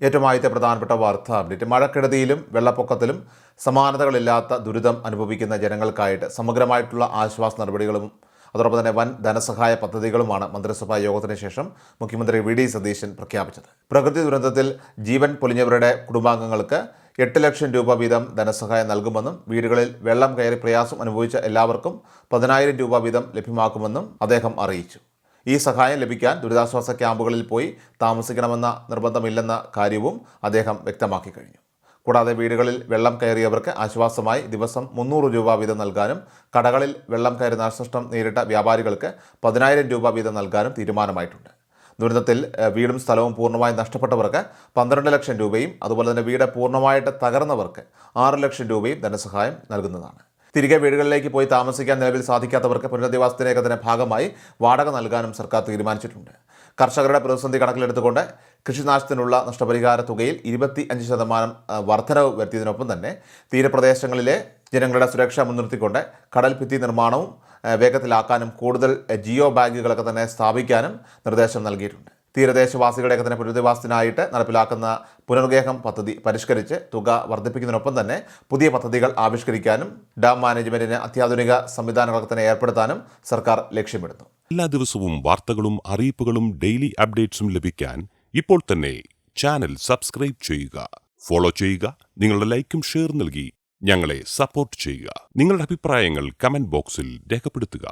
ഏറ്റവും ആദ്യത്തെ പ്രധാനപ്പെട്ട വാർത്ത അപ്ഡേറ്റ്. മഴക്കെടുതിയിലും വെള്ളപ്പൊക്കത്തിലും സമാനതകളില്ലാത്ത ദുരിതം അനുഭവിക്കുന്ന ജനങ്ങൾക്കായിട്ട് സമഗ്രമായിട്ടുള്ള ആശ്വാസ നടപടികളും അതോടൊപ്പം തന്നെ വൻ ധനസഹായ പദ്ധതികളുമാണ് മന്ത്രിസഭാ യോഗത്തിന് ശേഷം മുഖ്യമന്ത്രി വി ഡി സതീശൻ പ്രഖ്യാപിച്ചത്. പ്രകൃതി ദുരന്തത്തിൽ ജീവൻ പൊലിഞ്ഞവരുടെ കുടുംബാംഗങ്ങൾക്ക് 8 ലക്ഷം രൂപ വീതം ധനസഹായം നൽകുമെന്നും വീടുകളിൽ വെള്ളം കയറി പ്രയാസം അനുഭവിച്ച എല്ലാവർക്കും 10,000 രൂപ വീതം ലഭ്യമാക്കുമെന്നും അദ്ദേഹം അറിയിച്ചു. ഈ സഹായം ലഭിക്കാൻ ദുരിതാശ്വാസ ക്യാമ്പുകളിൽ പോയി താമസിക്കണമെന്ന നിർബന്ധമില്ലെന്ന കാര്യവും അദ്ദേഹം വ്യക്തമാക്കി കഴിഞ്ഞു. കൂടാതെ വീടുകളിൽ വെള്ളം കയറിയവർക്ക് ആശ്വാസമായി ദിവസം 300 രൂപ വീതം നൽകാനും കടകളിൽ വെള്ളം കയറി നാശനഷ്ടം നേരിട്ട വ്യാപാരികൾക്ക് 10,000 രൂപ വീതം നൽകാനും തീരുമാനമായിട്ടുണ്ട്. ദുരന്തത്തിൽ വീടും സ്ഥലവും പൂർണ്ണമായി നഷ്ടപ്പെട്ടവർക്ക് 12 ലക്ഷം രൂപയും അതുപോലെ തന്നെ വീട് പൂർണ്ണമായിട്ട് തകർന്നവർക്ക് 6 ലക്ഷം രൂപയും ധനസഹായം നൽകുന്നതാണ്. തിരികെ വീടുകളിലേക്ക് പോയി താമസിക്കാൻ നിലവിൽ സാധിക്കാത്തവർക്ക് പുനരധിവാസത്തിനേക്കതിൻ്റെ ഭാഗമായി വാടക നൽകാനും സർക്കാർ തീരുമാനിച്ചിട്ടുണ്ട്. കർഷകരുടെ പ്രതിസന്ധി കണക്കിലെടുത്തുകൊണ്ട് കൃഷിനാശത്തിനുള്ള നഷ്ടപരിഹാര തുകയിൽ 25% വർധനവ് വരുത്തിയതിനൊപ്പം തന്നെ തീരപ്രദേശങ്ങളിലെ ജനങ്ങളുടെ സുരക്ഷ മുൻനിർത്തിക്കൊണ്ട് കടൽ ഭിത്തി നിർമ്മാണവും വേഗത്തിലാക്കാനും കൂടുതൽ ജിയോ ബാങ്കുകളൊക്കെ തന്നെ സ്ഥാപിക്കാനും നിർദ്ദേശം നൽകിയിട്ടുണ്ട്. തീരദേശവാസികളുടെയൊക്കെ തന്നെ പുനരധിവാസത്തിനായിട്ട് നടപ്പിലാക്കുന്ന പുനർഗേഹം പദ്ധതി പരിഷ്കരിച്ച് തുക വർദ്ധിപ്പിക്കുന്നതിനൊപ്പം തന്നെ പുതിയ പദ്ധതികൾ ആവിഷ്കരിക്കാനും ഡാം മാനേജ്മെന്റിന് അത്യാധുനിക സംവിധാനങ്ങളൊക്കെ തന്നെ ഏർപ്പെടുത്താനും സർക്കാർ ലക്ഷ്യമിടുന്നു. എല്ലാ ദിവസവും വാർത്തകളും അറിയിപ്പുകളും ഡെയിലി അപ്ഡേറ്റ്സും ലഭിക്കാൻ ഇപ്പോൾ തന്നെ ചാനൽ സബ്സ്ക്രൈബ് ചെയ്യുക, ഫോളോ ചെയ്യുക, നിങ്ങളുടെ ലൈക്കും ഷെയർ നൽകി ഞങ്ങളെ സപ്പോർട്ട് ചെയ്യുക. നിങ്ങളുടെ അഭിപ്രായങ്ങൾ കമന്റ് ബോക്സിൽ രേഖപ്പെടുത്തുക.